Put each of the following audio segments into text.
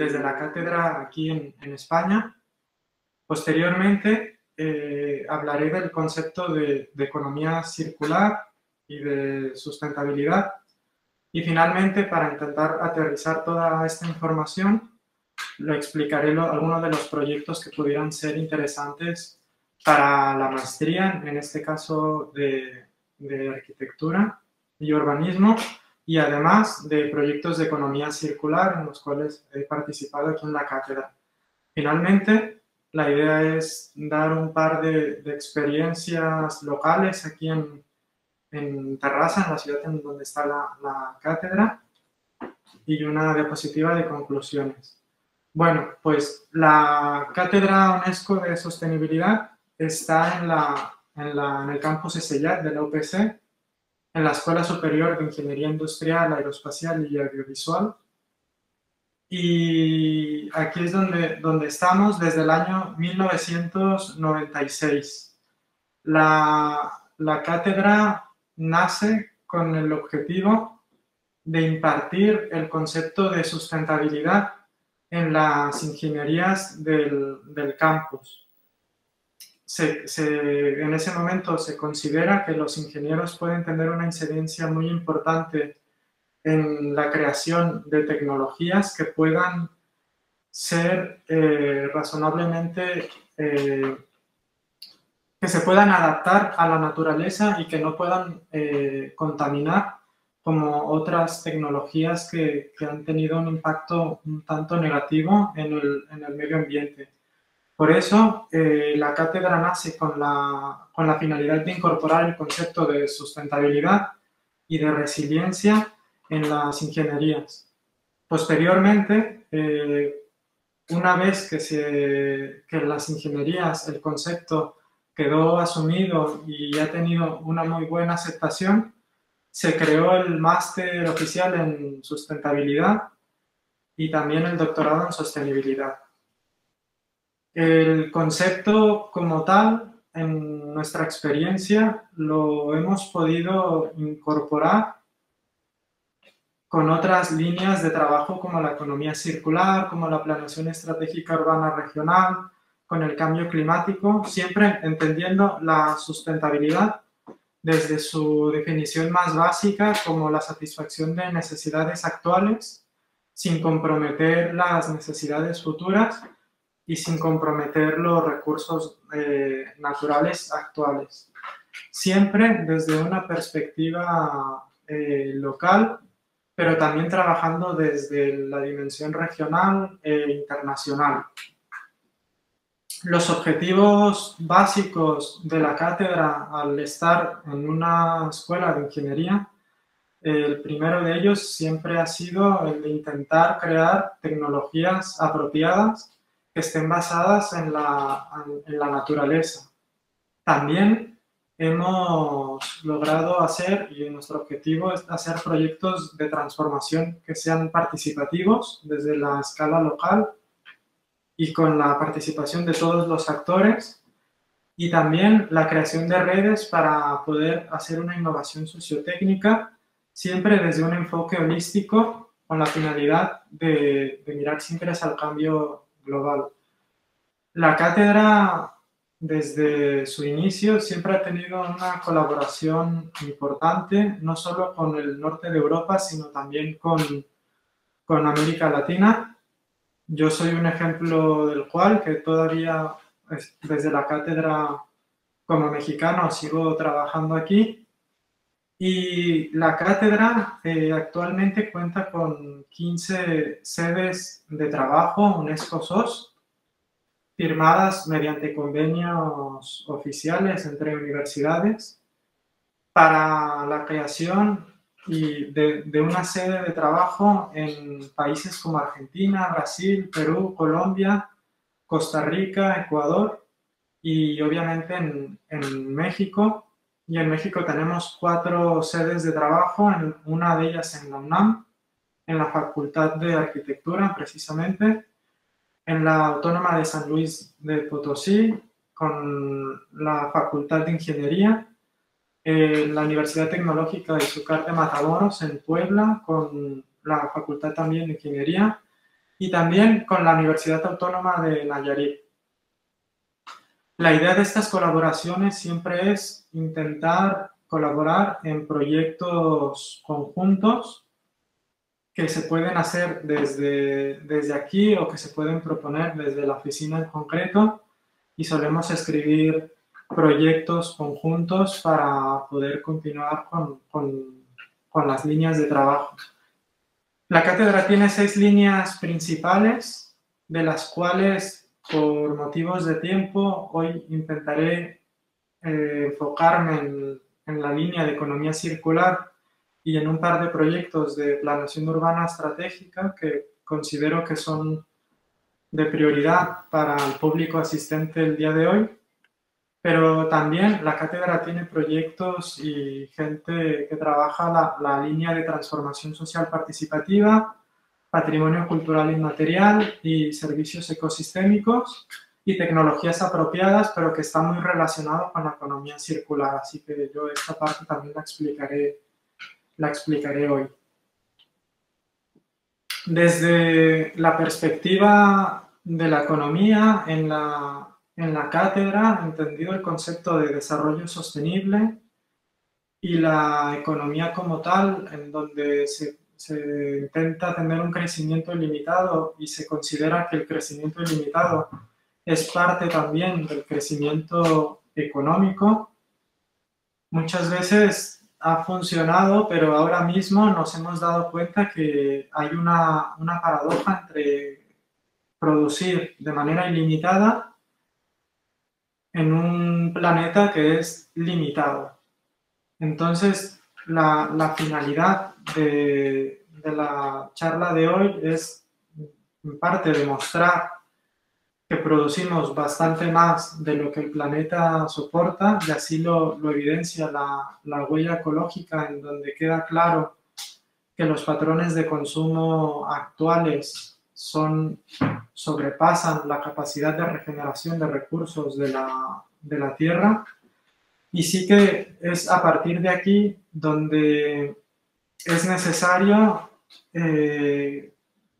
desde la cátedra aquí en España. Posteriormente, hablaré del concepto de economía circular y de sustentabilidad. Y finalmente, para intentar aterrizar toda esta información, lo explicaré algunos de los proyectos que pudieran ser interesantes para la maestría, en este caso de arquitectura y urbanismo, y además de proyectos de economía circular en los cuales he participado aquí en la cátedra. Finalmente, la idea es dar un par de experiencias locales aquí en Terrassa, en la ciudad en donde está la cátedra, y una diapositiva de conclusiones. Bueno, pues la Cátedra UNESCO de Sostenibilidad está en el campus Esellat de la UPC, en la Escuela Superior de Ingeniería Industrial, Aeroespacial y Audiovisual. Y aquí es donde estamos desde el año 1996. La cátedra nace con el objetivo de impartir el concepto de sustentabilidad en las ingenierías del campus. En ese momento se considera que los ingenieros pueden tener una incidencia muy importante en la creación de tecnologías que puedan ser razonablemente, que se puedan adaptar a la naturaleza y que no puedan contaminar como otras tecnologías que han tenido un impacto un tanto negativo en el medio ambiente. Por eso, la cátedra nace con la finalidad de incorporar el concepto de sustentabilidad y de resiliencia en las ingenierías. Posteriormente, una vez que en las ingenierías el concepto quedó asumido y ha tenido una muy buena aceptación, se creó el máster oficial en sustentabilidad y también el doctorado en sostenibilidad. El concepto como tal, en nuestra experiencia, lo hemos podido incorporar con otras líneas de trabajo como la economía circular, como la planeación estratégica urbana regional, con el cambio climático, siempre entendiendo la sustentabilidad desde su definición más básica como la satisfacción de necesidades actuales, sin comprometer las necesidades futuras y sin comprometer los recursos naturales actuales. Siempre desde una perspectiva local, pero también trabajando desde la dimensión regional e internacional. Los objetivos básicos de la cátedra al estar en una escuela de ingeniería, el primero de ellos siempre ha sido el de intentar crear tecnologías apropiadas que estén basadas en la naturaleza. También hemos logrado hacer, y nuestro objetivo es hacer proyectos de transformación que sean participativos desde la escala local y con la participación de todos los actores, y también la creación de redes para poder hacer una innovación sociotécnica, siempre desde un enfoque holístico con la finalidad de mirar siempre hacia el cambio global. La cátedra, desde su inicio, siempre ha tenido una colaboración importante, no solo con el norte de Europa, sino también con América Latina. Yo soy un ejemplo del cual, que todavía desde la cátedra como mexicano sigo trabajando aquí. Y la cátedra actualmente cuenta con 15 sedes de trabajo UNESCO SOS, firmadas mediante convenios oficiales entre universidades para la creación y de una sede de trabajo en países como Argentina, Brasil, Perú, Colombia, Costa Rica, Ecuador y obviamente en México. Y en México tenemos 4 sedes de trabajo, una de ellas en la UNAM, en la Facultad de Arquitectura precisamente, en la Autónoma de San Luis de Potosí, con la Facultad de Ingeniería, la Universidad Tecnológica de Izúcar de Matamoros en Puebla, con la Facultad también de Ingeniería, y también con la Universidad Autónoma de Nayarit. La idea de estas colaboraciones siempre es intentar colaborar en proyectos conjuntos que se pueden hacer desde aquí o que se pueden proponer desde la oficina en concreto, y solemos escribir proyectos conjuntos para poder continuar con las líneas de trabajo. La cátedra tiene 6 líneas principales, de las cuales, por motivos de tiempo, hoy intentaré enfocarme en la línea de economía circular y en un par de proyectos de planeación urbana estratégica que considero que son de prioridad para el público asistente el día de hoy. Pero también la cátedra tiene proyectos y gente que trabaja la línea de transformación social participativa, patrimonio cultural inmaterial y servicios ecosistémicos y tecnologías apropiadas, pero que está muy relacionado con la economía circular. Así que yo esta parte también la explicaré hoy. Desde la perspectiva de la economía, en la cátedra, entendido el concepto de desarrollo sostenible y la economía como tal, en donde se intenta tener un crecimiento ilimitado y se considera que el crecimiento ilimitado es parte también del crecimiento económico. Muchas veces ha funcionado, pero ahora mismo nos hemos dado cuenta que hay una paradoja entre producir de manera ilimitada en un planeta que es limitado. Entonces, la finalidad de la charla de hoy es, en parte, demostrar que producimos bastante más de lo que el planeta soporta, y así lo evidencia la huella ecológica, en donde queda claro que los patrones de consumo actuales sobrepasan la capacidad de regeneración de recursos de la Tierra. Y sí que es a partir de aquí donde es necesario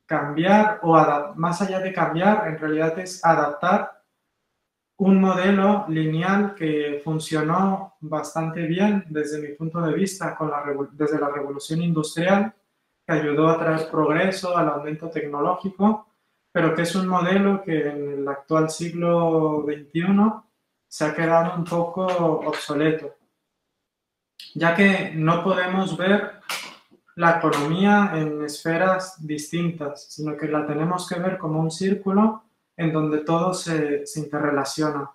cambiar, o más allá de cambiar, en realidad es adaptar un modelo lineal que funcionó bastante bien desde mi punto de vista desde la revolución industrial, que ayudó a traer progreso, al aumento tecnológico, pero que es un modelo que en el actual siglo XXI se ha quedado un poco obsoleto, ya que no podemos ver la economía en esferas distintas, sino que la tenemos que ver como un círculo en donde todo se interrelaciona.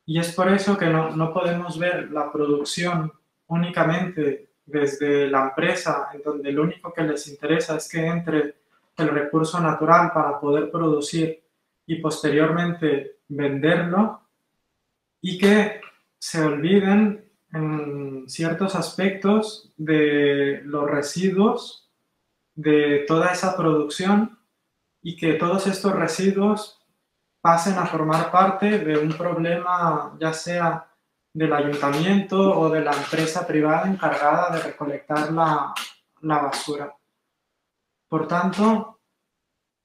Y es por eso que no podemos ver la producción únicamente desde la empresa, en donde lo único que les interesa es que entre el recurso natural para poder producir y posteriormente venderlo, y que se olviden en ciertos aspectos de los residuos de toda esa producción, y que todos estos residuos pasen a formar parte de un problema, ya sea del ayuntamiento o de la empresa privada encargada de recolectar la basura. Por tanto,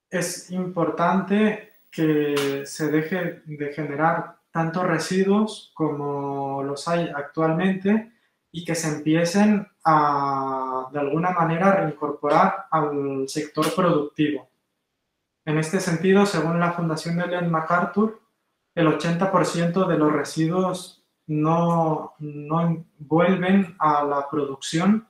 es importante que se deje de generar tantos residuos como los hay actualmente, y que se empiecen a, de alguna manera, reincorporar al sector productivo. En este sentido, según la Fundación Ellen MacArthur, el 80% de los residuos no vuelven a la producción,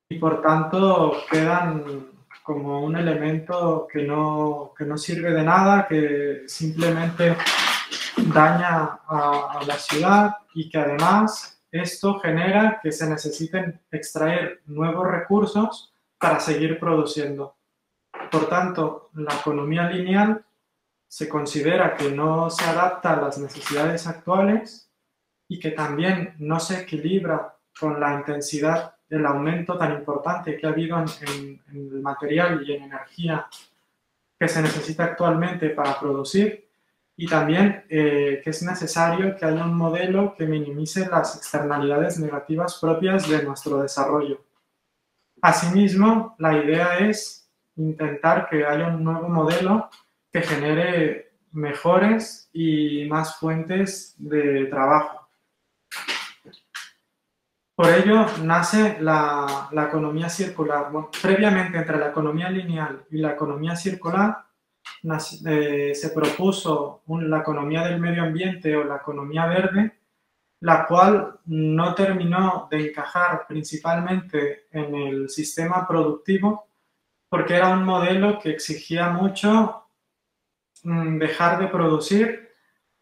y por tanto quedan como un elemento que no sirve de nada, que simplemente daña a la ciudad, y que además esto genera que se necesiten extraer nuevos recursos para seguir produciendo. Por tanto, la economía lineal se considera que no se adapta a las necesidades actuales, y que también no se equilibra con la intensidad del aumento tan importante que ha habido en el material y en energía que se necesita actualmente para producir, y también que es necesario que haya un modelo que minimice las externalidades negativas propias de nuestro desarrollo. Asimismo, la idea es intentar que haya un nuevo modelo que genere mejores y más fuentes de trabajo. Por ello nace la economía circular. Bueno, previamente, entre la economía lineal y la economía circular, se propuso la economía del medio ambiente o la economía verde, la cual no terminó de encajar principalmente en el sistema productivo porque era un modelo que exigía mucho dejar de producir,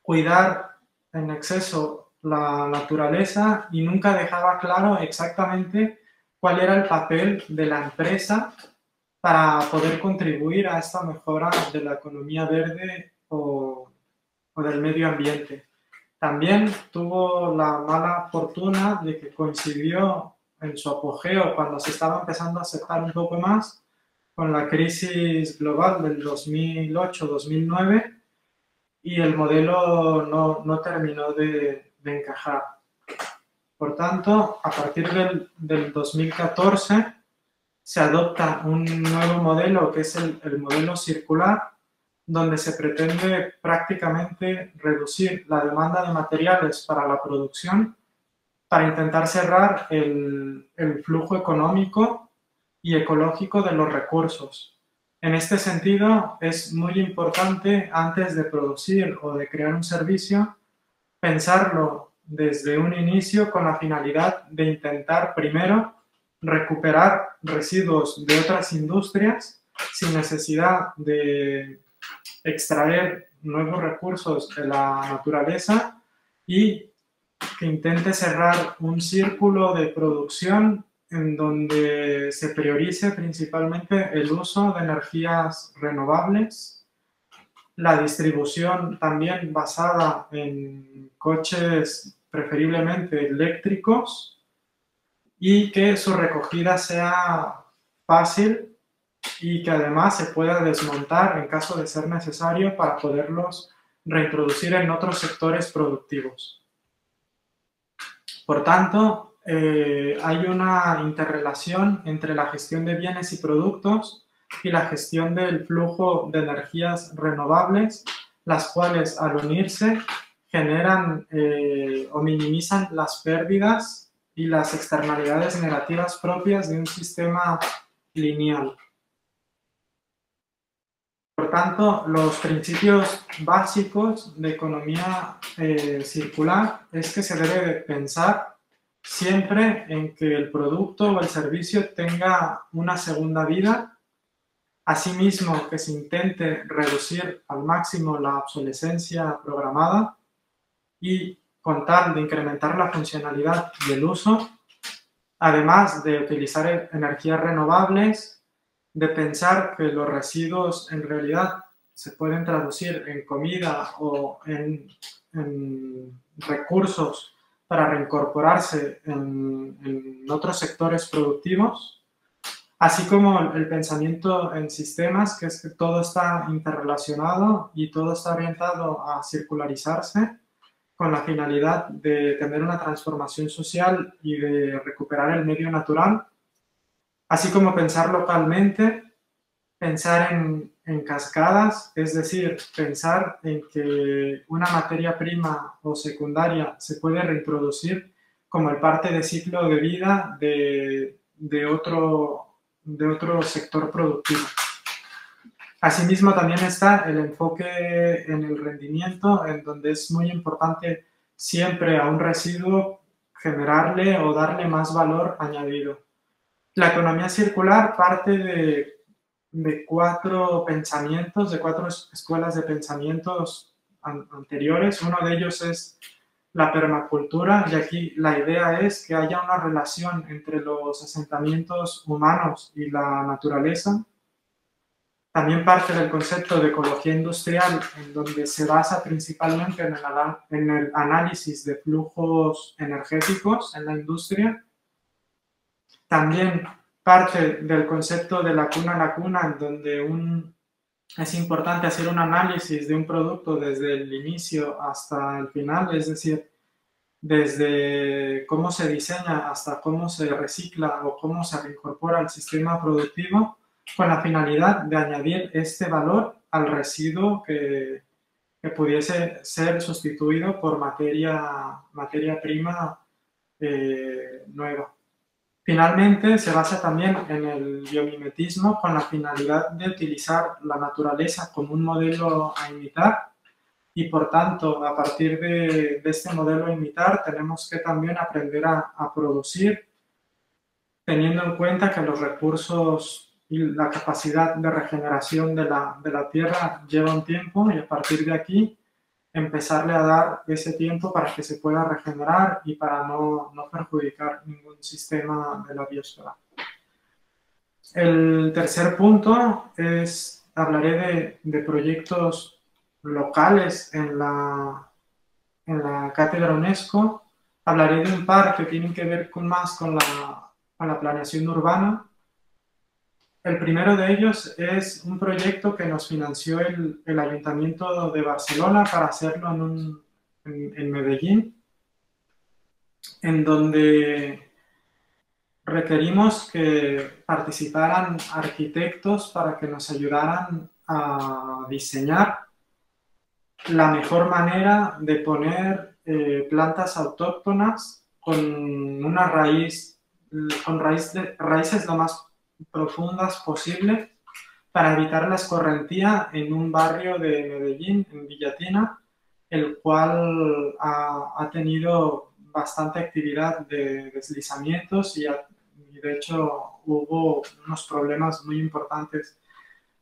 cuidar en exceso la naturaleza y nunca dejaba claro exactamente cuál era el papel de la empresa para poder contribuir a esta mejora de la economía verde o del medio ambiente. También tuvo la mala fortuna de que coincidió en su apogeo cuando se estaba empezando a aceptar un poco más con la crisis global del 2008-2009 y el modelo no terminó de encajar. Por tanto, a partir del 2014 se adopta un nuevo modelo que es el modelo circular, donde se pretende prácticamente reducir la demanda de materiales para la producción para intentar cerrar el flujo económico y ecológico de los recursos. En este sentido, es muy importante, antes de producir o de crear un servicio, pensarlo desde un inicio con la finalidad de intentar primero recuperar residuos de otras industrias sin necesidad de extraer nuevos recursos de la naturaleza y que intente cerrar un círculo de producción en donde se priorice principalmente el uso de energías renovables, la distribución también basada en coches preferiblemente eléctricos y que su recogida sea fácil y que además se pueda desmontar en caso de ser necesario para poderlos reintroducir en otros sectores productivos. Por tanto, hay una interrelación entre la gestión de bienes y productos y la gestión del flujo de energías renovables, las cuales al unirse generan o minimizan las pérdidas y las externalidades negativas propias de un sistema lineal. Por tanto, los principios básicos de economía circular es que se debe pensar siempre en que el producto o el servicio tenga una segunda vida, asimismo que se intente reducir al máximo la obsolescencia programada y con tal de incrementar la funcionalidad y el uso, además de utilizar energías renovables, de pensar que los residuos en realidad se pueden traducir en comida o en recursos para reincorporarse en otros sectores productivos, así como el pensamiento en sistemas, que es que todo está interrelacionado y todo está orientado a circularizarse con la finalidad de tener una transformación social y de recuperar el medio natural, así como pensar localmente, pensar en cascadas, es decir, pensar en que una materia prima o secundaria se puede reintroducir como el parte de ciclo de vida de otro sector productivo. Asimismo, también está el enfoque en el rendimiento, en donde es muy importante siempre a un residuo generarle o darle más valor añadido. La economía circular parte de cuatro pensamientos, de cuatro escuelas de pensamientos anteriores. Uno de ellos es la permacultura, y aquí la idea es que haya una relación entre los asentamientos humanos y la naturaleza. También parte del concepto de ecología industrial, en donde se basa principalmente en el análisis de flujos energéticos en la industria. También parte del concepto de la cuna a la cuna, en donde es importante hacer un análisis de un producto desde el inicio hasta el final, es decir, desde cómo se diseña hasta cómo se recicla o cómo se reincorpora al sistema productivo, con la finalidad de añadir este valor al residuo que pudiese ser sustituido por materia prima nueva. Finalmente, se basa también en el biomimetismo con la finalidad de utilizar la naturaleza como un modelo a imitar y, por tanto, a partir de este modelo a imitar, tenemos que también aprender a producir, teniendo en cuenta que los recursos y la capacidad de regeneración de la tierra lleva un tiempo, y a partir de aquí empezarle a dar ese tiempo para que se pueda regenerar y para no perjudicar ningún sistema de la biosfera. El tercer punto es, hablaré de proyectos locales en la cátedra UNESCO. Hablaré de un par que tienen que ver más con la planeación urbana. El primero de ellos es un proyecto que nos financió el Ayuntamiento de Barcelona para hacerlo en Medellín, en donde requerimos que participaran arquitectos para que nos ayudaran a diseñar la mejor manera de poner plantas autóctonas con una raíces lo más profundas posible para evitar la escorrentía en un barrio de Medellín, en Villatina, el cual ha tenido bastante actividad de deslizamientos y de hecho hubo unos problemas muy importantes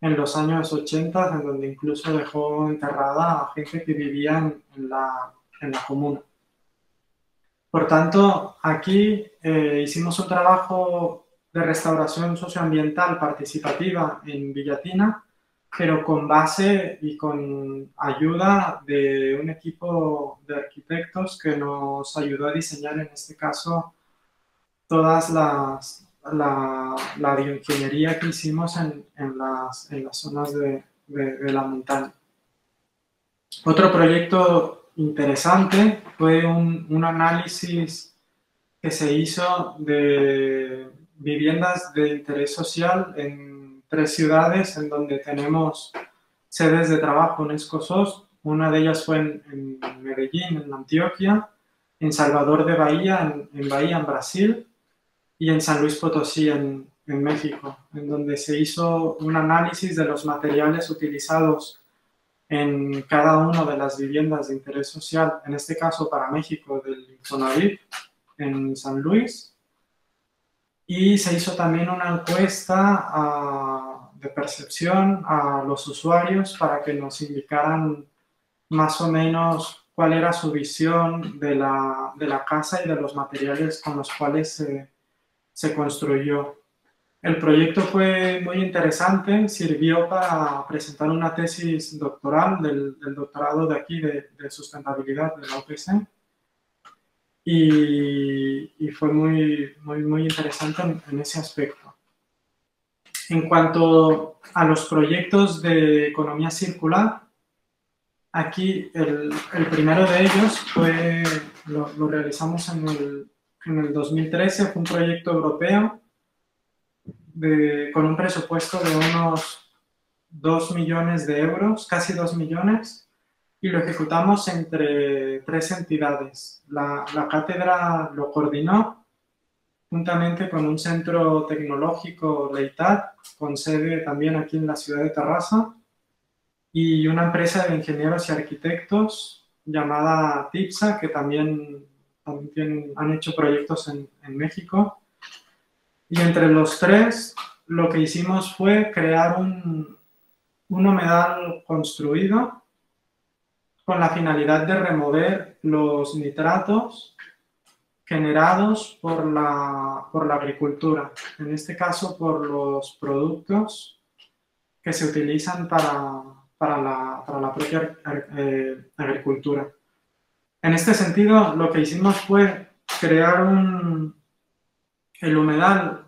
en los años 80, en donde incluso dejó enterrada a gente que vivía en la comuna. Por tanto, aquí hicimos un trabajo de restauración socioambiental participativa en Villatina, pero con base y con ayuda de un equipo de arquitectos que nos ayudó a diseñar, en este caso, todas la bioingeniería que hicimos en las zonas de la montaña. Otro proyecto interesante fue un análisis que se hizo de viviendas de interés social en 3 ciudades en donde tenemos sedes de trabajo UNESCO-SOS. Una de ellas fue en Medellín, en Antioquia, en Salvador de Bahía, en Bahía, en Brasil, y en San Luis Potosí, en México, en donde se hizo un análisis de los materiales utilizados en cada una de las viviendas de interés social, en este caso para México del Infonavit en San Luis, y se hizo también una encuesta de percepción a los usuarios para que nos indicaran más o menos cuál era su visión de la casa y de los materiales con los cuales se construyó. El proyecto fue muy interesante, sirvió para presentar una tesis doctoral del doctorado de aquí de sustentabilidad de la UPC, y fue muy interesante en ese aspecto. En cuanto a los proyectos de economía circular, aquí el primero de ellos lo realizamos en el 2013, fue un proyecto europeo con un presupuesto de unos 2 millones de euros, casi 2 millones, y lo ejecutamos entre 3 entidades. La cátedra lo coordinó juntamente con un centro tecnológico, Leitat, con sede también aquí en la ciudad de Terrassa, y una empresa de ingenieros y arquitectos llamada TIPSA, que también han hecho proyectos en México. Y entre los 3, lo que hicimos fue crear un humedal construido con la finalidad de remover los nitratos generados por la agricultura, en este caso por los productos que se utilizan para la propia agricultura. En este sentido, lo que hicimos fue crear el humedal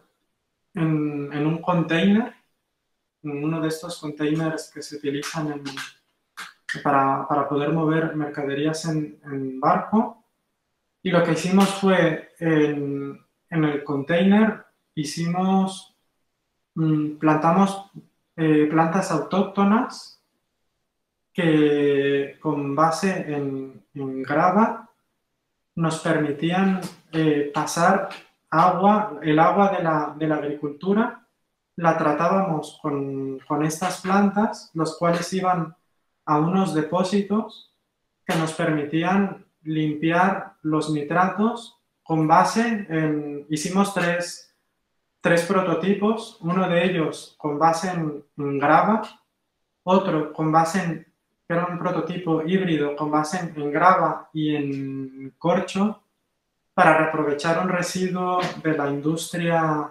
en un container, en uno de estos containers que se utilizan para poder mover mercaderías en barco. Y lo que hicimos fue, en el container, hicimos plantamos plantas autóctonas que con base en grava nos permitían pasar agua, el agua de la agricultura, la tratábamos con estas plantas, los cuales iban a unos depósitos que nos permitían limpiar los nitratos con base en, hicimos tres prototipos, uno de ellos con base en grava, otro con base en, que era un prototipo híbrido con base en grava y en corcho, para reaprovechar un residuo de la industria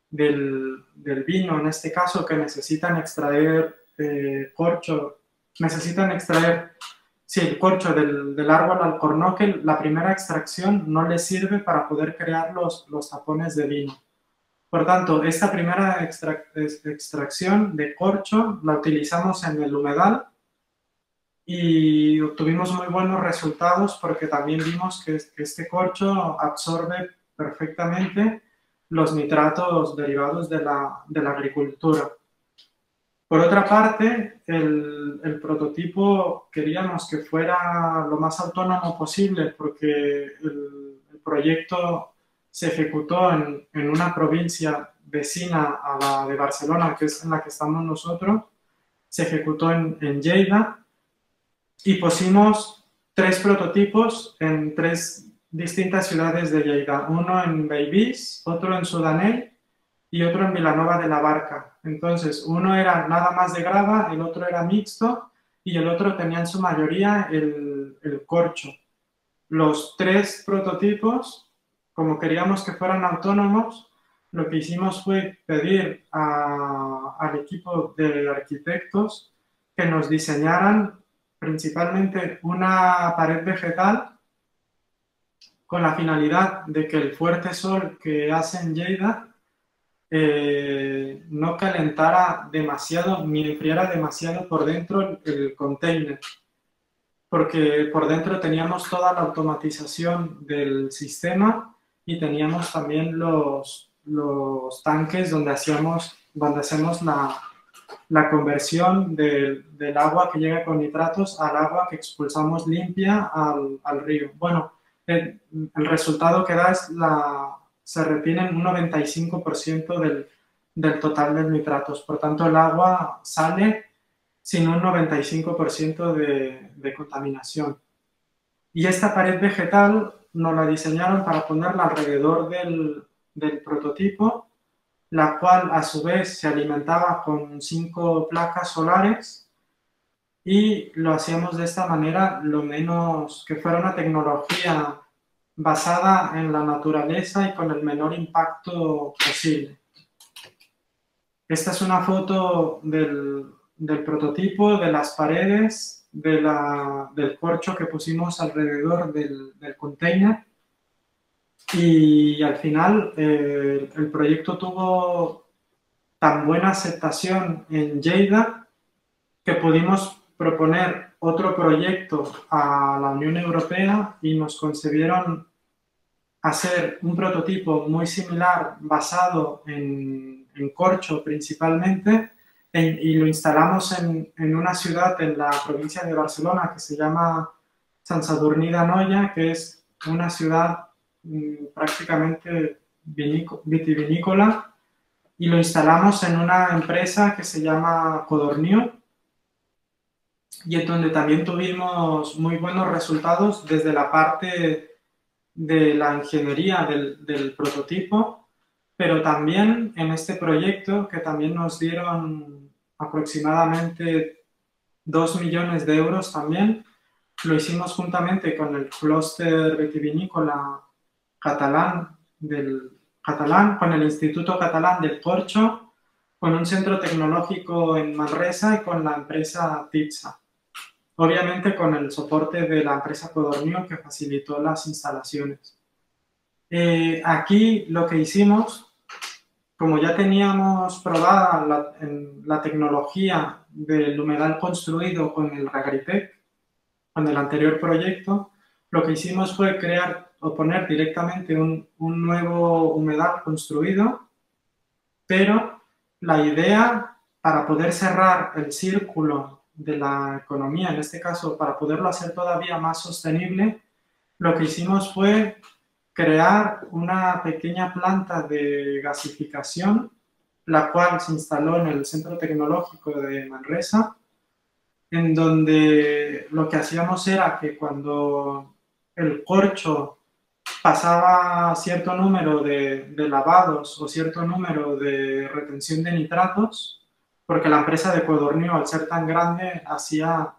del vino, en este caso, que necesitan extraer corcho, necesitan extraer, sí, el corcho del árbol alcornoque. La primera extracción no les sirve para poder crear los tapones de vino. Por tanto, esta primera extracción de corcho la utilizamos en el humedal y obtuvimos muy buenos resultados porque también vimos que este corcho absorbe perfectamente los nitratos derivados de la agricultura. Por otra parte, el prototipo queríamos que fuera lo más autónomo posible porque el proyecto se ejecutó en una provincia vecina a la de Barcelona, que es en la que estamos nosotros. Se ejecutó en Lleida y pusimos 3 prototipos en 3 distintas ciudades de Lleida. Uno en Beibís, otro en Sudanell y otro en Vilanova de la Barca. Entonces, uno era nada más de grava, el otro era mixto y el otro tenía en su mayoría el corcho. Los 3 prototipos, como queríamos que fueran autónomos, lo que hicimos fue pedir al equipo de arquitectos que nos diseñaran principalmente una pared vegetal con la finalidad de que el fuerte sol que hace en Lleida no calentara demasiado ni enfriara demasiado por dentro el container, porque por dentro teníamos toda la automatización del sistema y teníamos también los tanques donde hacemos la conversión del agua que llega con nitratos al agua que expulsamos limpia al río. Bueno, el resultado que da es se retiene un 95% del total de nitratos. Por tanto, el agua sale sin un 95% de contaminación. Y esta pared vegetal nos la diseñaron para ponerla alrededor del prototipo, la cual a su vez se alimentaba con 5 placas solares y lo hacíamos de esta manera, lo menos que fuera una tecnología basada en la naturaleza y con el menor impacto posible. Esta es una foto del prototipo, de las paredes, del corcho que pusimos alrededor del container. Y al final el proyecto tuvo tan buena aceptación en Lleida que pudimos proponer otro proyecto a la Unión Europea y nos concedieron hacer un prototipo muy similar basado en corcho principalmente y lo instalamos en una ciudad en la provincia de Barcelona que se llama Sant Sadurní d'Anoia, que es una ciudad prácticamente vitivinícola, y lo instalamos en una empresa que se llama Codorniu y en donde también tuvimos muy buenos resultados desde la parte de la ingeniería del prototipo, pero también en este proyecto que también nos dieron aproximadamente 2 millones de euros también. Lo hicimos juntamente con el clúster vitivinícola catalán, con el Instituto Catalán del Corcho, con un centro tecnológico en Manresa y con la empresa TIPSA. Obviamente con el soporte de la empresa Codorniu que facilitó las instalaciones. Aquí lo que hicimos, como ya teníamos probada la tecnología del humedal construido con el Ragritec, con el anterior proyecto, lo que hicimos fue crear o poner directamente un nuevo humedal construido, pero la idea, para poder cerrar el círculo de la economía, en este caso, para poderlo hacer todavía más sostenible, lo que hicimos fue crear una pequeña planta de gasificación, la cual se instaló en el Centro Tecnológico de Manresa, en donde lo que hacíamos era que cuando el corcho pasaba cierto número de lavados o cierto número de retención de nitratos, porque la empresa de Codorníu, al ser tan grande,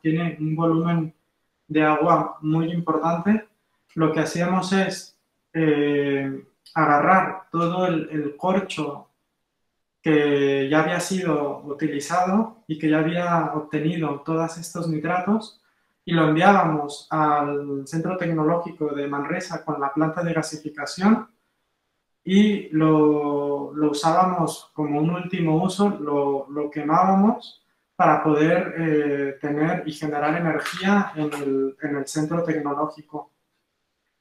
tiene un volumen de agua muy importante. Lo que hacíamos es agarrar todo el corcho que ya había sido utilizado y que ya había obtenido todos estos nitratos, y lo enviábamos al Centro Tecnológico de Manresa con la planta de gasificación, y lo usábamos como un último uso, lo quemábamos para poder tener y generar energía en el Centro Tecnológico.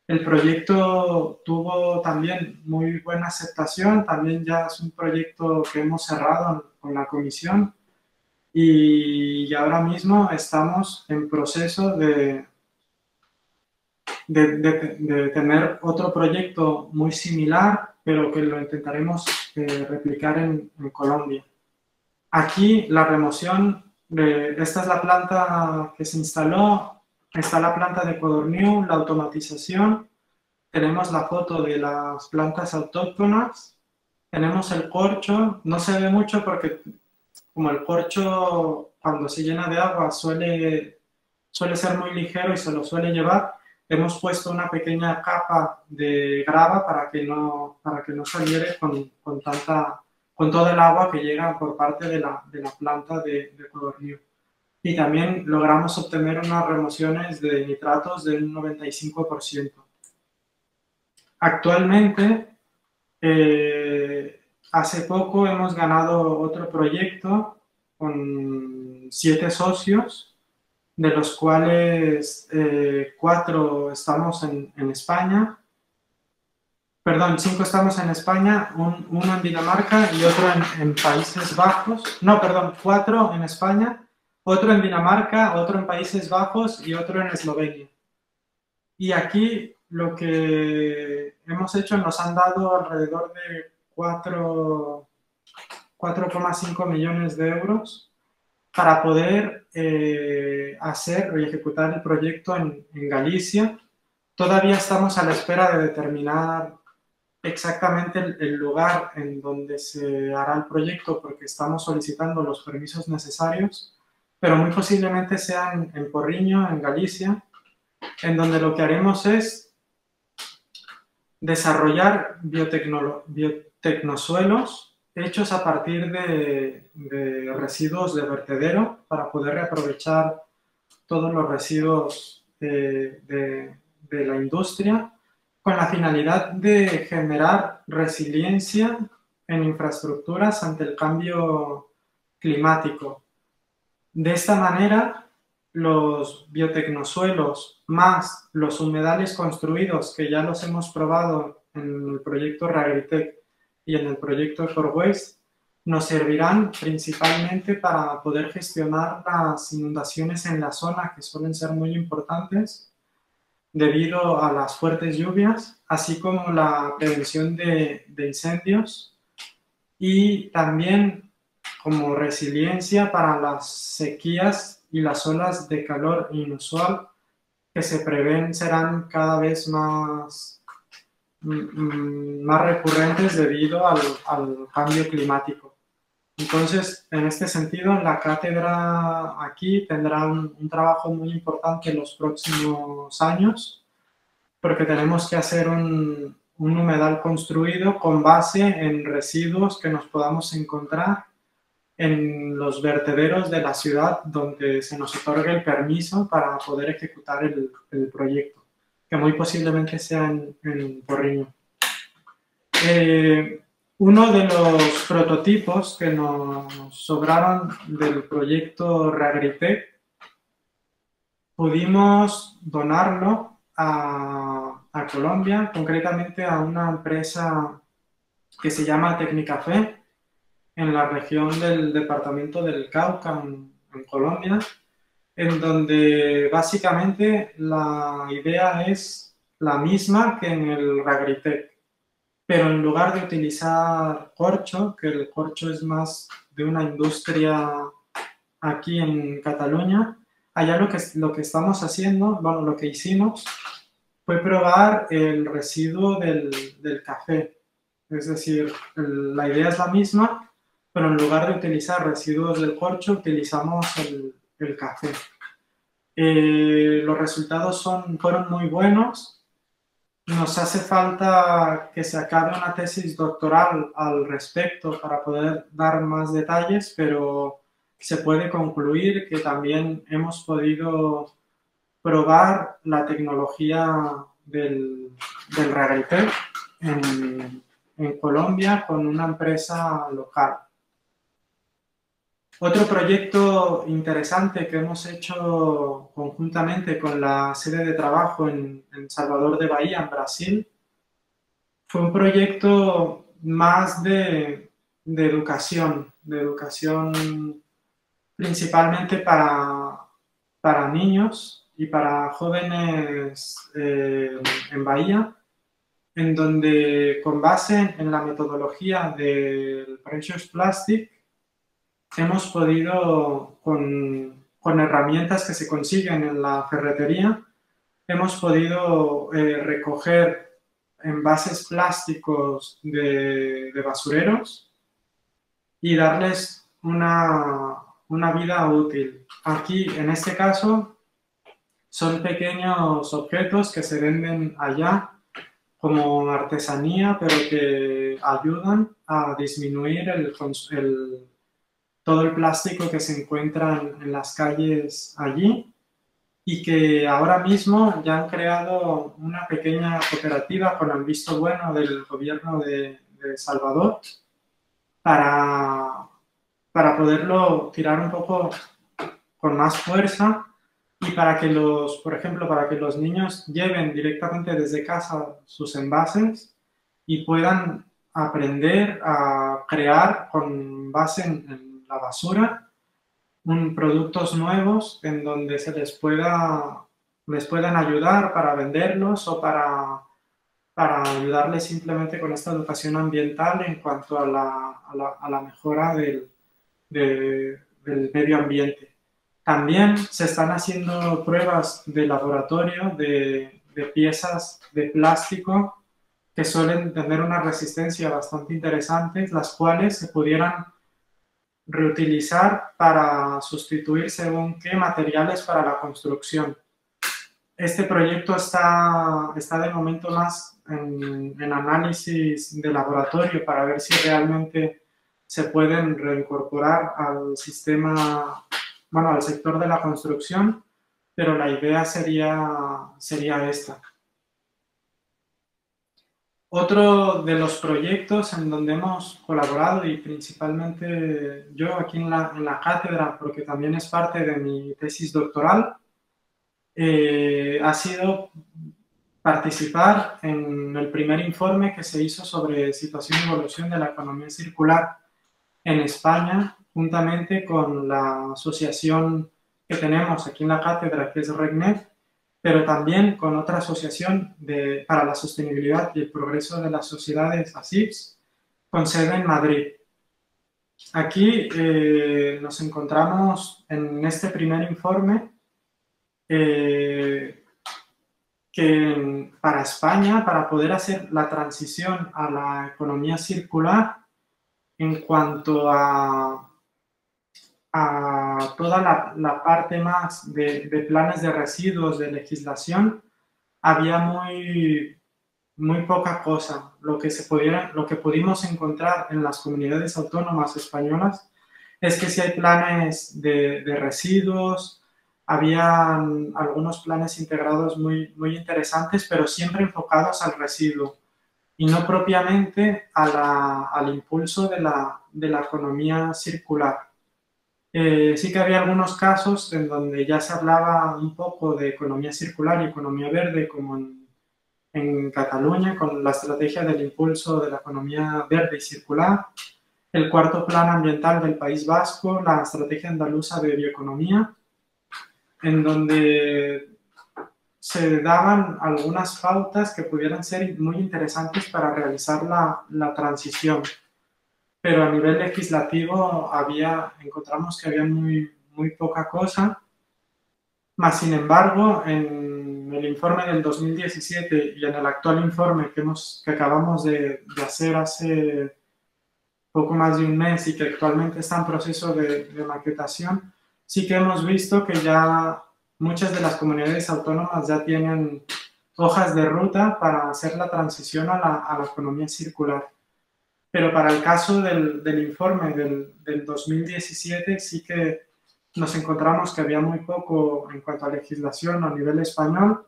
El proyecto tuvo también muy buena aceptación, también ya es un proyecto que hemos cerrado con la comisión, y ahora mismo estamos en proceso de tener otro proyecto muy similar, pero que lo intentaremos replicar en Colombia. Aquí la remoción, esta es la planta que se instaló, está la planta de Codorníu, la automatización, tenemos la foto de las plantas autóctonas, tenemos el corcho, no se ve mucho porque como el corcho cuando se llena de agua suele ser muy ligero y se lo suele llevar, hemos puesto una pequeña capa de grava para que no saliere con toda el agua que llega por parte de la planta de Codorníu. Y también logramos obtener unas remociones de nitratos del 95%. Actualmente, hace poco hemos ganado otro proyecto con 7 socios, de los cuales 4 estamos en España, perdón, 5 estamos en España, uno en Dinamarca y otro en Países Bajos, no, perdón, 4 en España, otro en Dinamarca, otro en Países Bajos y otro en Eslovenia. Y aquí lo que hemos hecho, nos han dado alrededor de 4,5 millones de euros para poder hacer y ejecutar el proyecto en Galicia. Todavía estamos a la espera de determinar exactamente el lugar en donde se hará el proyecto, porque estamos solicitando los permisos necesarios, pero muy posiblemente sea en Porriño, en Galicia, en donde lo que haremos es desarrollar biotecnosuelos hechos a partir de residuos de vertedero para poder reaprovechar todos los residuos de la industria, con la finalidad de generar resiliencia en infraestructuras ante el cambio climático. De esta manera, los biotecnosuelos más los humedales construidos, que ya los hemos probado en el proyecto Reagritech y en el proyecto Eforwaste, nos servirán principalmente para poder gestionar las inundaciones en la zona, que suelen ser muy importantes debido a las fuertes lluvias, así como la prevención de incendios, y también como resiliencia para las sequías y las olas de calor inusual que se prevén serán cada vez más recurrentes debido al cambio climático. Entonces, en este sentido, la cátedra aquí tendrá un trabajo muy importante en los próximos años, porque tenemos que hacer un humedal construido con base en residuos que nos podamos encontrar en los vertederos de la ciudad donde se nos otorgue el permiso para poder ejecutar el proyecto, que muy posiblemente sea en Porriño. Uno de los prototipos que nos sobraron del proyecto Reagritech, pudimos donarlo a Colombia, concretamente a una empresa que se llama Tecnicafé, en la región del departamento del Cauca, en Colombia, en donde básicamente la idea es la misma que en el Ragritec, pero en lugar de utilizar corcho, que el corcho es más de una industria aquí en Cataluña, allá lo que estamos haciendo, bueno, lo que hicimos fue probar el residuo del café. Es decir, la idea es la misma, pero en lugar de utilizar residuos del corcho, utilizamos el café. Los resultados fueron muy buenos. Nos hace falta que se acabe una tesis doctoral al respecto para poder dar más detalles, pero se puede concluir que también hemos podido probar la tecnología del Ragritec en Colombia con una empresa local. Otro proyecto interesante que hemos hecho conjuntamente con la sede de trabajo en Salvador de Bahía, en Brasil, fue un proyecto más de educación principalmente para niños y para jóvenes en Bahía, en donde con base en la metodología del Precious Plastic hemos podido, con herramientas que se consiguen en la ferretería, hemos podido recoger envases plásticos de basureros y darles una vida útil. Aquí, en este caso, son pequeños objetos que se venden allá como artesanía, pero que ayudan a disminuir todo el plástico que se encuentra en las calles allí, y que ahora mismo ya han creado una pequeña cooperativa con el visto bueno del gobierno de Salvador para poderlo tirar un poco con más fuerza y para que por ejemplo, para que los niños lleven directamente desde casa sus envases y puedan aprender a crear con base en la basura productos nuevos en donde les puedan ayudar para venderlos o para ayudarles simplemente con esta educación ambiental en cuanto a la mejora del medio ambiente. También se están haciendo pruebas de laboratorio de piezas de plástico que suelen tener una resistencia bastante interesante, las cuales se pudieran reutilizar para sustituir según qué materiales para la construcción. Este proyecto está de momento más en análisis de laboratorio para ver si realmente se pueden reincorporar al sistema, bueno, al sector de la construcción, pero la idea sería esta. Otro de los proyectos en donde hemos colaborado, y principalmente yo aquí en la cátedra, porque también es parte de mi tesis doctoral, ha sido participar en el primer informe que se hizo sobre situación y evolución de la economía circular en España, juntamente con la asociación que tenemos aquí en la cátedra, que es RECNET, pero también con otra asociación para la sostenibilidad y el progreso de las sociedades, ASIPS, con sede en Madrid. Aquí nos encontramos en este primer informe que para España, para poder hacer la transición a la economía circular, en cuanto a toda la parte más de planes de residuos, de legislación, había muy poca cosa. Lo que pudimos encontrar en las comunidades autónomas españolas es que sí hay planes de residuos, habían algunos planes integrados muy interesantes, pero siempre enfocados al residuo y no propiamente al impulso de la economía circular. Sí que había algunos casos en donde ya se hablaba un poco de economía circular y economía verde, como en Cataluña, con la estrategia del impulso de la economía verde y circular, el cuarto plan ambiental del País Vasco, la estrategia andaluza de bioeconomía, en donde se daban algunas pautas que pudieran ser muy interesantes para realizar la transición. Pero a nivel legislativo encontramos que había muy poca cosa. Más sin embargo, en el informe del 2017 y en el actual informe que acabamos de hacer hace poco más de un mes y que actualmente está en proceso de maquetación, sí que hemos visto que ya muchas de las comunidades autónomas ya tienen hojas de ruta para hacer la transición a la economía circular. Pero para el caso del informe del 2017 sí que nos encontramos que había muy poco en cuanto a legislación a nivel español,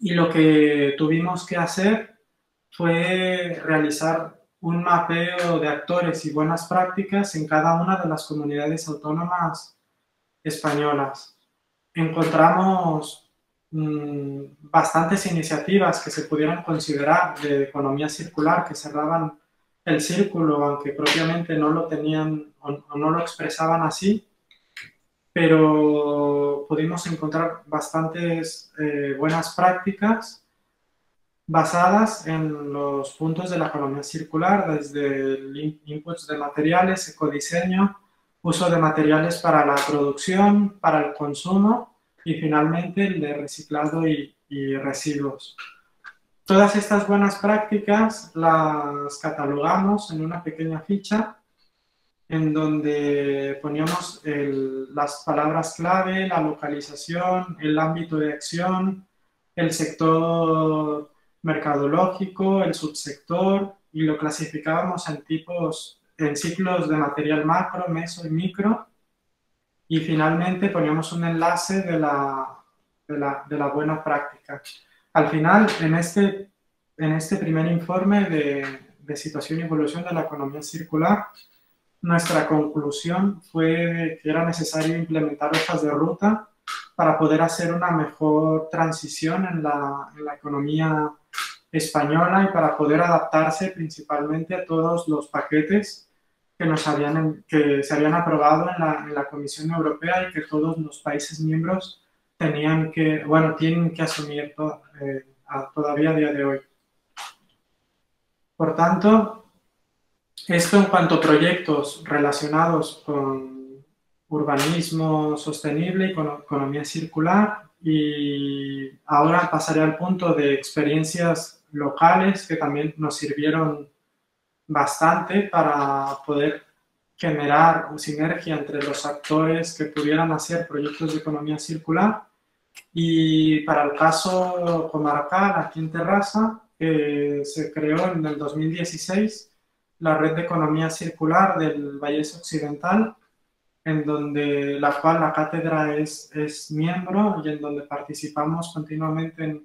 y lo que tuvimos que hacer fue realizar un mapeo de actores y buenas prácticas en cada una de las comunidades autónomas españolas. Encontramos bastantes iniciativas que se pudieran considerar de economía circular, que cerraban el círculo, aunque propiamente no lo tenían o no lo expresaban así, pero pudimos encontrar bastantes buenas prácticas basadas en los puntos de la economía circular, desde el inputs de materiales, ecodiseño, uso de materiales para la producción, para el consumo y finalmente el de reciclado y residuos. Todas estas buenas prácticas las catalogamos en una pequeña ficha en donde poníamos las palabras clave, la localización, el ámbito de acción, el sector mercadológico, el subsector, y lo clasificábamos en ciclos de material macro, meso y micro, y finalmente poníamos un enlace de la buena práctica. Al final, en este primer informe de situación y evolución de la economía circular, nuestra conclusión fue que era necesario implementar hojas de ruta para poder hacer una mejor transición en la economía española y para poder adaptarse principalmente a todos los paquetes que se habían aprobado en la Comisión Europea y que todos los países miembros tienen que asumir todavía a día de hoy. Por tanto, esto en cuanto a proyectos relacionados con urbanismo sostenible y con economía circular, y ahora pasaré al punto de experiencias locales que también nos sirvieron bastante para poder generar una sinergia entre los actores que pudieran hacer proyectos de economía circular. Y para el caso comarcal, aquí en Terrassa, se creó en el 2016 la Red de Economía Circular del Vallès Occidental, en donde la cual la cátedra es miembro y en donde participamos continuamente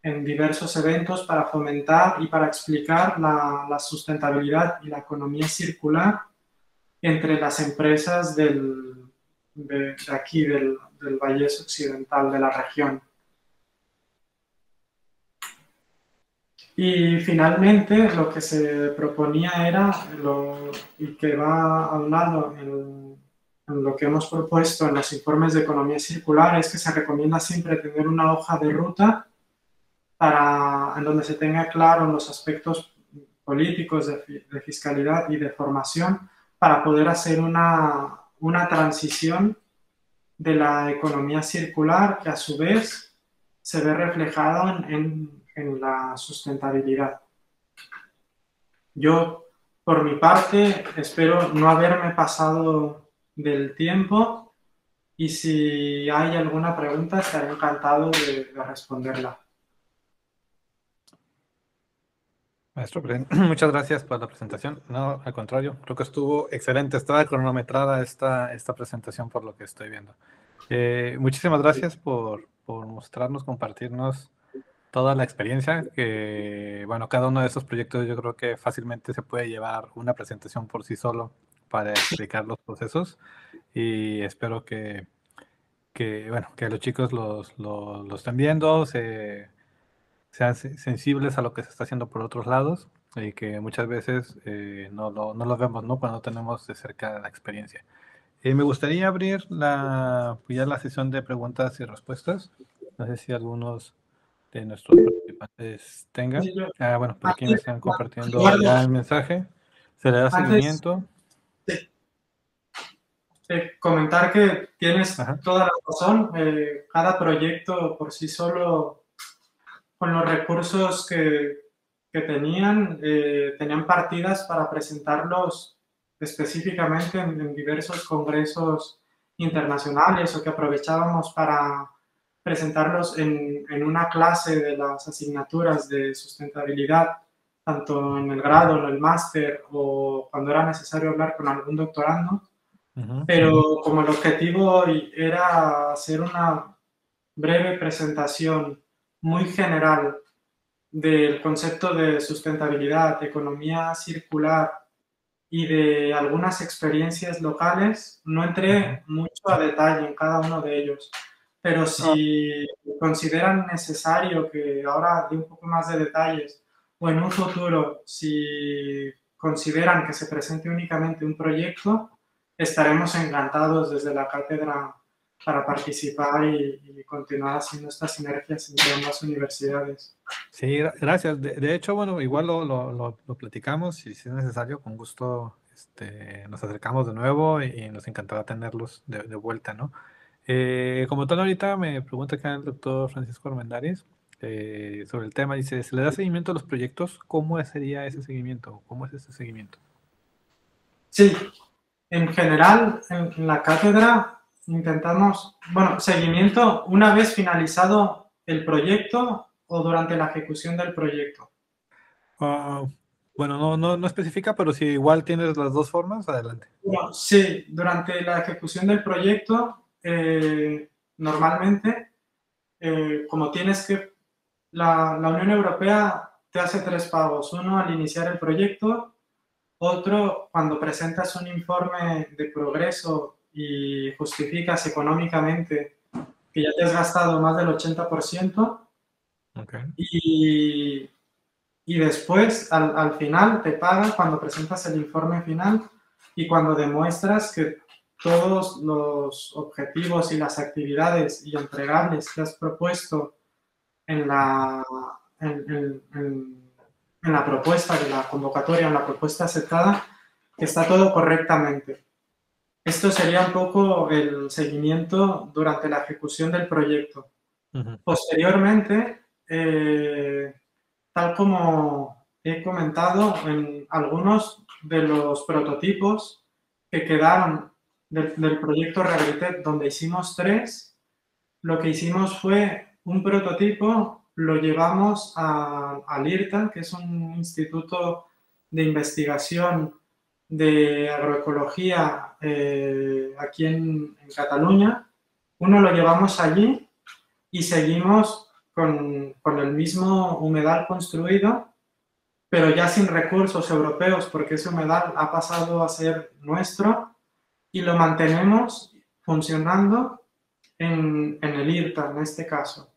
en diversos eventos para fomentar y para explicar la sustentabilidad y la economía circular entre las empresas de aquí, del Vallès Occidental, de la región. Y finalmente lo que se proponía era, y que va aunado en lo que hemos propuesto en los informes de economía circular, es que se recomienda siempre tener una hoja de ruta en donde se tenga claro los aspectos políticos de fiscalidad y de formación para poder hacer una transición de la economía circular que a su vez se ve reflejado en la sustentabilidad. Yo, por mi parte, espero no haberme pasado del tiempo, y si hay alguna pregunta estaré encantado de responderla. Maestro, muchas gracias por la presentación. No, al contrario, creo que estuvo excelente. Estaba cronometrada esta presentación por lo que estoy viendo. Muchísimas gracias por mostrarnos, compartirnos toda la experiencia. Que, bueno, cada uno de esos proyectos yo creo que fácilmente se puede llevar una presentación por sí solo para explicar los procesos. Y espero que los chicos lo estén viendo, sean sensibles a lo que se está haciendo por otros lados y que muchas veces no lo vemos, ¿no? Cuando tenemos de cerca la experiencia. Me gustaría abrir ya la sesión de preguntas y respuestas. No sé si algunos de nuestros participantes tengan. Sí, yo- Bueno, por aquí me Antes, están compartiendo Eduardo, ya el mensaje. Se le da antes seguimiento. comentar que tienes Ajá. toda la razón. Cada proyecto por sí solo, con los recursos que tenían partidas para presentarlos específicamente en diversos congresos internacionales o que aprovechábamos para presentarlos en una clase de las asignaturas de sustentabilidad, tanto en el grado, en el máster o cuando era necesario hablar con algún doctorando. Pero como el objetivo hoy era hacer una breve presentación muy general del concepto de sustentabilidad, de economía circular y de algunas experiencias locales, no entré mucho a detalle en cada uno de ellos. Pero Ah, si consideran necesario que ahora dé un poco más de detalles o en un futuro, si consideran que se presente únicamente un proyecto, estaremos encantados desde la cátedra para participar y continuar haciendo estas sinergias entre ambas universidades. sí, gracias. De hecho, bueno, igual lo platicamos y si es necesario, con gusto nos acercamos de nuevo y nos encantará tenerlos de vuelta, ¿no? Como tal, ahorita me pregunta acá el doctor Francisco Armendáriz sobre el tema. Dice, ¿se le da seguimiento a los proyectos? ¿Cómo sería ese seguimiento? ¿Cómo es ese seguimiento? Sí, en general, en la cátedra intentamos, bueno, seguimiento una vez finalizado el proyecto o durante la ejecución del proyecto. Ah, bueno, no especifica, pero si igual tienes las dos formas, adelante. Bueno, sí, durante la ejecución del proyecto, normalmente, como tienes que, la Unión Europea te hace tres pagos, uno al iniciar el proyecto, otro cuando presentas un informe de progreso y justificas económicamente que ya te has gastado más del 80%, Okay. y después al final te pagan cuando presentas el informe final y cuando demuestras que todos los objetivos y las actividades y entregables que has propuesto en la, en la propuesta de la convocatoria, en la propuesta aceptada, que está todo correctamente. Esto sería un poco el seguimiento durante la ejecución del proyecto. Posteriormente, tal como he comentado, en algunos de los prototipos que quedaron del proyecto Rehabilitet, donde hicimos tres, lo que hicimos fue un prototipo, lo llevamos al IRTA, que es un instituto de investigación de agroecología aquí en Cataluña. Uno lo llevamos allí y seguimos con el mismo humedal construido, pero ya sin recursos europeos, porque ese humedal ha pasado a ser nuestro y lo mantenemos funcionando en el IRTA, en este caso.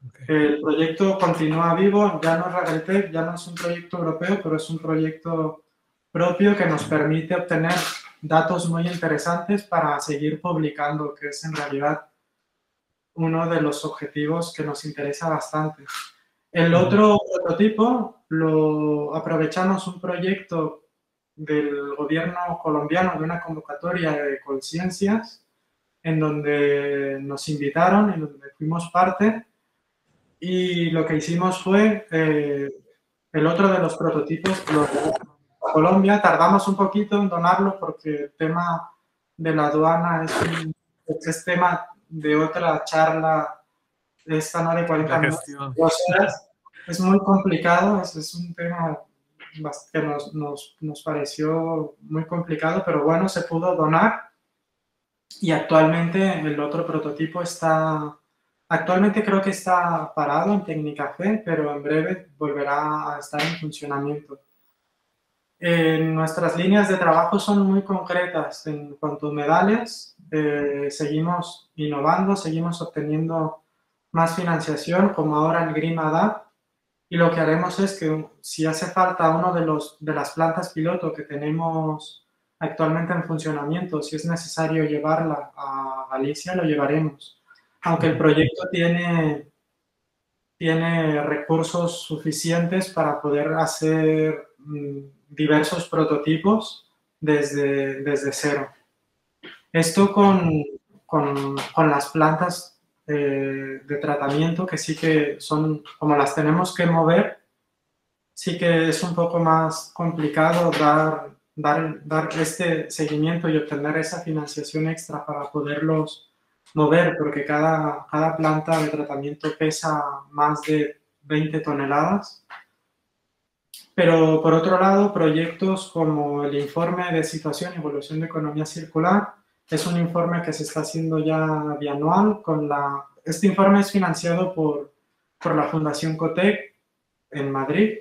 Okay. El proyecto continúa vivo, ya no es Ragretec, ya no es un proyecto europeo, pero es un proyecto propio que nos permite obtener datos muy interesantes para seguir publicando, que es en realidad uno de los objetivos que nos interesa bastante. El otro prototipo lo aprovechamos un proyecto del gobierno colombiano de una convocatoria de Colciencias en donde nos invitaron y donde fuimos parte y lo que hicimos fue el otro de los prototipos lo llevamos a Colombia. Tardamos un poquito en donarlo porque el tema de la aduana es tema de otra charla, esta no de La 40 minutos, gestión. 2 horas. Es muy complicado, es un tema que nos pareció muy complicado, pero bueno, se pudo donar y actualmente el otro prototipo actualmente creo que está parado en Tecnicafé, pero en breve volverá a estar en funcionamiento. Nuestras líneas de trabajo son muy concretas en cuanto a humedales. Seguimos innovando, seguimos obteniendo más financiación, como ahora el Green Adapt, y lo que haremos es que si hace falta uno de las plantas piloto que tenemos actualmente en funcionamiento, si es necesario llevarla a Galicia, lo llevaremos. Aunque el proyecto tiene recursos suficientes para poder hacer diversos prototipos desde cero. Esto con las plantas de tratamiento, que sí que son, como las tenemos que mover, sí que es un poco más complicado dar este seguimiento y obtener esa financiación extra para poderlos mover, porque cada planta de tratamiento pesa más de 20 toneladas. Pero por otro lado, proyectos como el informe de situación y evolución de economía circular, es un informe que se está haciendo ya bianual. Este informe es financiado por la Fundación Cotec en Madrid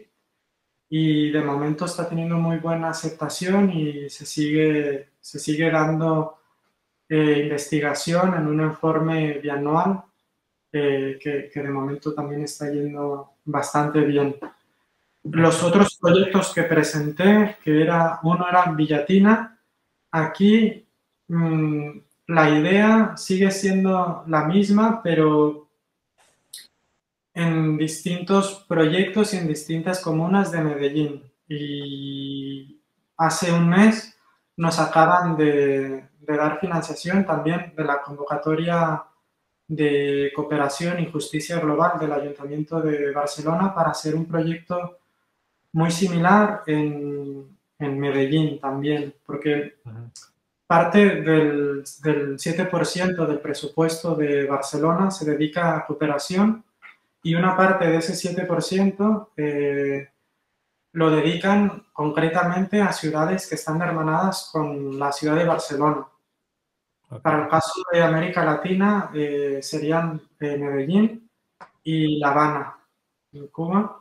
y de momento está teniendo muy buena aceptación y se sigue dando investigación en un informe bianual que de momento también está yendo bastante bien. Los otros proyectos que presenté, uno era Villatina, aquí la idea sigue siendo la misma, pero en distintos proyectos y en distintas comunas de Medellín. Y hace un mes nos acaban de dar financiación también de la convocatoria de cooperación y justicia global del Ayuntamiento de Barcelona para hacer un proyecto muy similar en Medellín también, porque parte del 7% del presupuesto de Barcelona se dedica a cooperación y una parte de ese 7% lo dedican concretamente a ciudades que están hermanadas con la ciudad de Barcelona. Okay. Para el caso de América Latina serían Medellín y La Habana, en Cuba.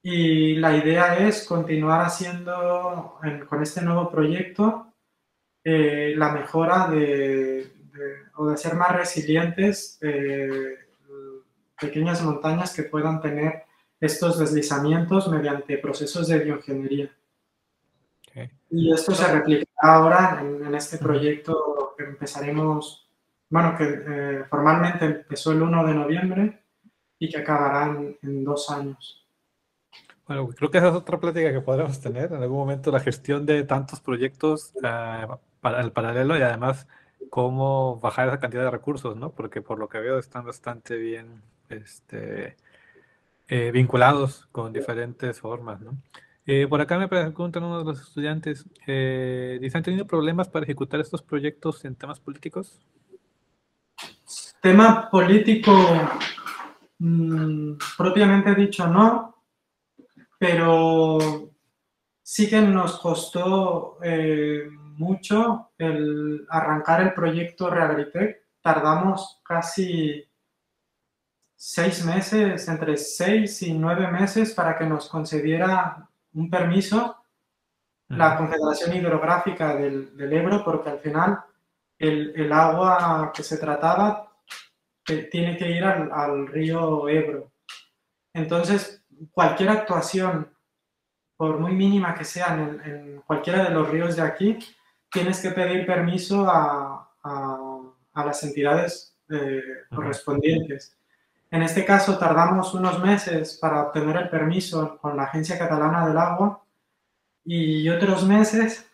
Y la idea es continuar haciendo con este nuevo proyecto la mejora o de hacer más resilientes pequeñas montañas que puedan tener estos deslizamientos mediante procesos de bioingeniería. Okay. Y esto se replicará ahora en este proyecto que empezaremos, bueno, que formalmente empezó el 1 de noviembre y que acabará en 2 años. Bueno, creo que esa es otra plática que podremos tener en algún momento, la gestión de tantos proyectos para el paralelo y además cómo bajar esa cantidad de recursos, ¿no? Porque por lo que veo están bastante bien vinculados con diferentes formas, ¿no? Por acá me preguntan uno de los estudiantes, dice, ¿han tenido problemas para ejecutar estos proyectos en temas políticos? Tema político, propiamente dicho, no, pero sí que nos costó mucho el arrancar el proyecto Reagritech. Tardamos casi 6 meses, entre 6 y 9 meses para que nos concediera un permiso la Confederación Hidrográfica del Ebro, porque al final el agua que se trataba tiene que ir al río Ebro. Entonces, cualquier actuación, por muy mínima que sea en cualquiera de los ríos de aquí, tienes que pedir permiso a las entidades correspondientes. En este caso tardamos unos meses para obtener el permiso con la Agencia Catalana del Agua y otros meses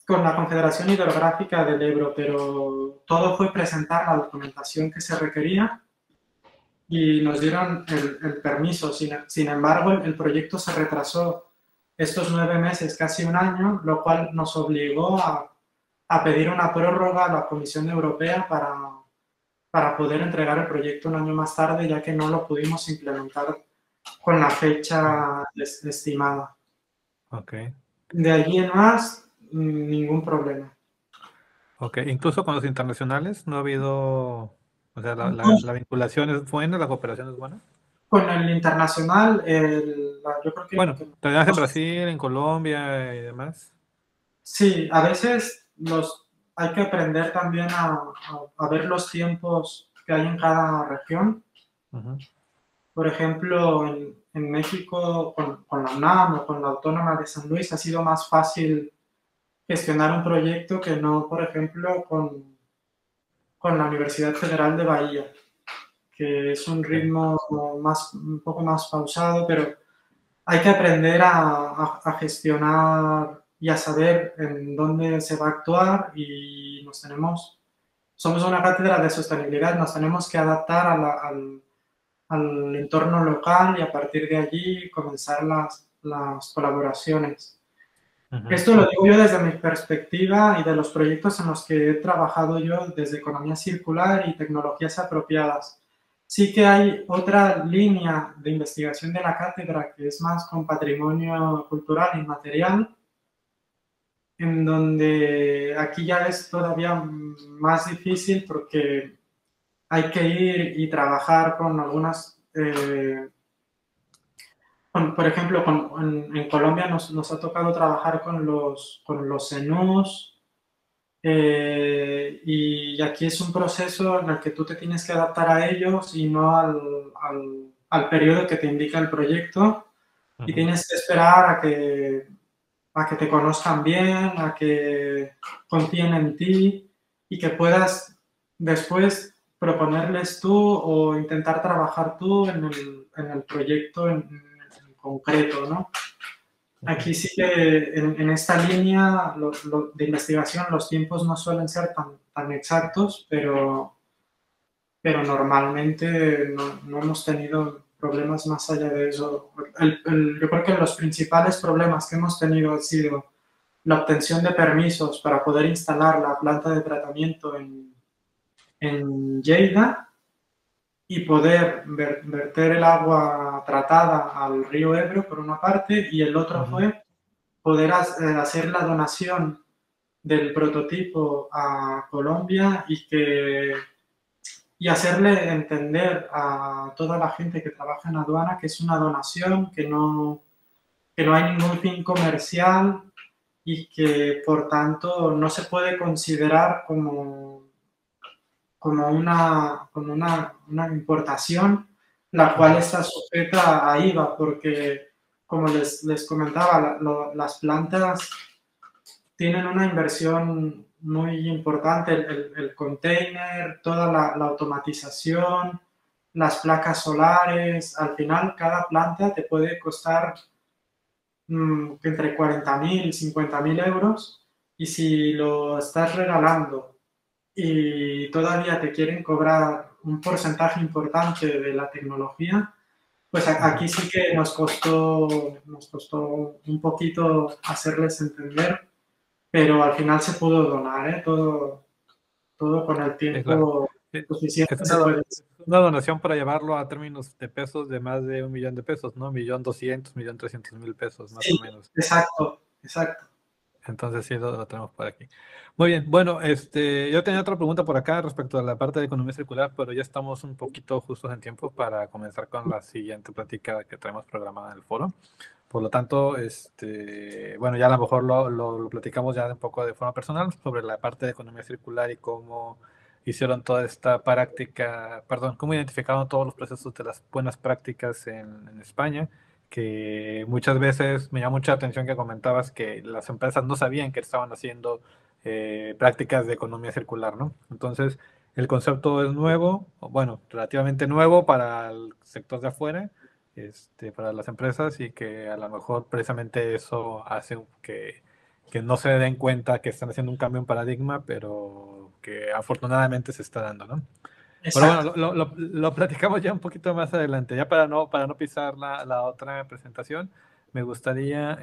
con la Confederación Hidrográfica del Ebro, pero todo fue presentar la documentación que se requería y nos dieron el permiso. Sin embargo, el proyecto se retrasó estos 9 meses, casi un año, lo cual nos obligó a pedir una prórroga a la Comisión Europea para poder entregar el proyecto un año más tarde, ya que no lo pudimos implementar con la fecha estimada. Okay. De allí en más, ningún problema. Ok, incluso con los internacionales no ha habido, o sea, la vinculación es buena, la cooperación es buena. Con el internacional, yo creo que... Bueno, también en Brasil, en Colombia y demás. Sí, a veces hay que aprender también a ver los tiempos que hay en cada región. Por ejemplo, en México, con la UNAM o con la Autónoma de San Luis, ha sido más fácil gestionar un proyecto que no, por ejemplo, con la Universidad Federal de Bahía, que es un ritmo un poco más pausado, pero hay que aprender a gestionar y a saber en dónde se va a actuar y somos una cátedra de sostenibilidad, nos tenemos que adaptar al entorno local y a partir de allí comenzar las colaboraciones. Ujú. Esto lo digo yo desde mi perspectiva y de los proyectos en los que he trabajado yo desde economía circular y tecnologías apropiadas. Sí que hay otra línea de investigación de la cátedra que es más con patrimonio cultural inmaterial, en donde aquí ya es todavía más difícil porque hay que ir y trabajar con algunas por ejemplo, en Colombia nos ha tocado trabajar con los CNUs y aquí es un proceso en el que tú te tienes que adaptar a ellos y no al periodo que te indica el proyecto y Ujú. tienes que esperar a que te conozcan bien, a que confíen en ti y que puedas después proponerles tú o intentar trabajar tú en el proyecto en concreto, ¿no? Ujú. Aquí sí que en esta línea de investigación los tiempos no suelen ser tan exactos, pero normalmente no hemos tenido problemas más allá de eso. Yo creo que los principales problemas que hemos tenido han sido la obtención de permisos para poder instalar la planta de tratamiento en Lleida y poder verter el agua tratada al río Ebro, por una parte, y el otro Ujú. fue poder hacer la donación del prototipo a Colombia y hacerle entender a toda la gente que trabaja en aduana que es una donación, que no hay ningún fin comercial y que por tanto no se puede considerar como una importación, la cual Ujú. está sujeta a IVA, porque como les comentaba, las plantas tienen una inversión muy importante, el container, toda la automatización, las placas solares, al final cada planta te puede costar entre 40.000 y 50.000 euros y si lo estás regalando y todavía te quieren cobrar un porcentaje importante de la tecnología, pues Ujú. aquí sí que nos costó un poquito hacerles entender, pero al final se pudo donar, ¿eh? Todo con el Sí, claro. tiempo Sí, suficiente Es se puede. es una donación para llevarlo a términos de pesos de más de 1 millón de pesos, ¿no? 1.200.000, 1.300.000 pesos, más o Sí, menos. exacto, exacto. Entonces sí lo tenemos por aquí. Muy bien, bueno, yo tenía otra pregunta por acá respecto a la parte de economía circular, pero ya estamos un poquito justos en tiempo para comenzar con la siguiente plática que tenemos programada en el foro. Por lo tanto, bueno, ya a lo mejor lo platicamos ya un poco de forma personal sobre la parte de economía circular y cómo hicieron toda esta práctica, perdón, cómo identificaron todos los procesos de las buenas prácticas en España, que muchas veces me llama mucha atención que comentabas que las empresas no sabían que estaban haciendo prácticas de economía circular, ¿no? Entonces, el concepto es nuevo, o bueno, relativamente nuevo para el sector de afuera, para las empresas y que a lo mejor precisamente eso hace que no se den cuenta que están haciendo un cambio en paradigma, pero que afortunadamente se está dando, ¿no? Pero bueno, Exacto. lo platicamos ya un poquito más adelante, ya para no pisar la otra presentación, me gustaría,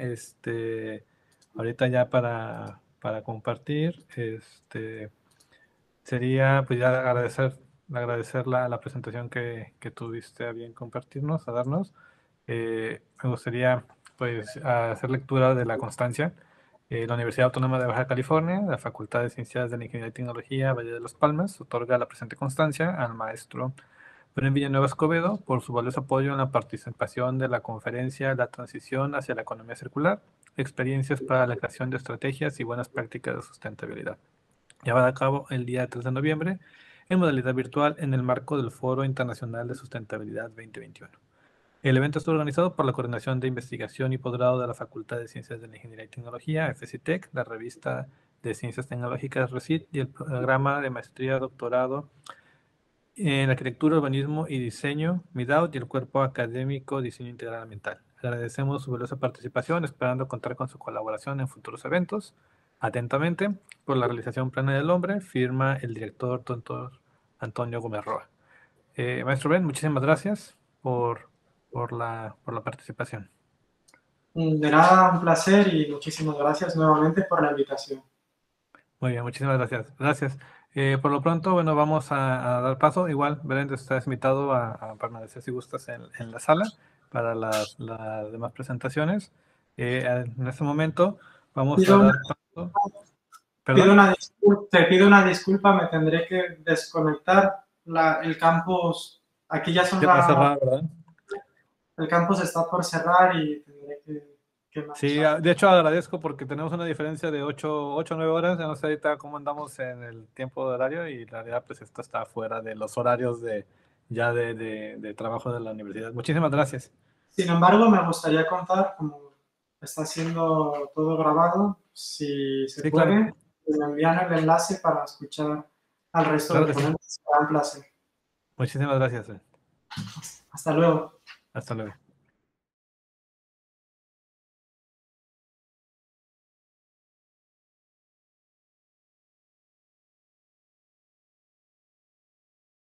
ahorita ya para compartir, sería pues ya agradecer la presentación que tuviste a bien compartirnos, a darnos. Me gustaría pues hacer lectura de la constancia. La Universidad Autónoma de Baja California, la Facultad de Ciencias de la Ingeniería y Tecnología, Valle de los Palmas, otorga la presente constancia al maestro Bren Villanueva Escobedo por su valioso apoyo en la participación de la conferencia La transición hacia la economía circular, experiencias para la creación de estrategias y buenas prácticas de sustentabilidad, llevada a cabo el día 3 de noviembre en modalidad virtual en el marco del Foro Internacional de Sustentabilidad 2021. El evento está organizado por la Coordinación de Investigación y Posgrado de la Facultad de Ciencias de la Ingeniería y Tecnología, FCITEC, la revista de Ciencias Tecnológicas RECIT y el programa de maestría doctorado en Arquitectura, Urbanismo y Diseño, MIDAUT, y el cuerpo académico Diseño Integral Ambiental. Agradecemos su valiosa participación, esperando contar con su colaboración en futuros eventos. Atentamente, por la realización plena del hombre, firma el director Dr. Antonio Gómez Roa. Maestro Ben, muchísimas gracias por la participación. De nada, un placer y muchísimas gracias nuevamente por la invitación. Muy bien, muchísimas gracias. Gracias. Por lo pronto, bueno, vamos a dar paso. Igual, Belén, estás invitado a permanecer si gustas en la sala para las demás presentaciones. En este momento vamos a Pido dar una, paso. pido ¿Perdón? una te pido una disculpa, me tendré que desconectar. El campus, aquí ya son Ya va a cerrar, ¿verdad? el campus está por cerrar y tendré que Sí, marchar. de hecho agradezco porque tenemos una diferencia de 8 o 9 horas. Ya no sé ahorita cómo andamos en el tiempo de horario y la realidad pues esto está fuera de los horarios de trabajo de la universidad. Muchísimas gracias. Sin embargo, me gustaría contar, como está siendo todo grabado, si se Sí, claro. puede, que me envían el enlace para escuchar al resto Claro de que sí. ponentes. Será un placer. Muchísimas gracias. Hasta luego. Hasta luego.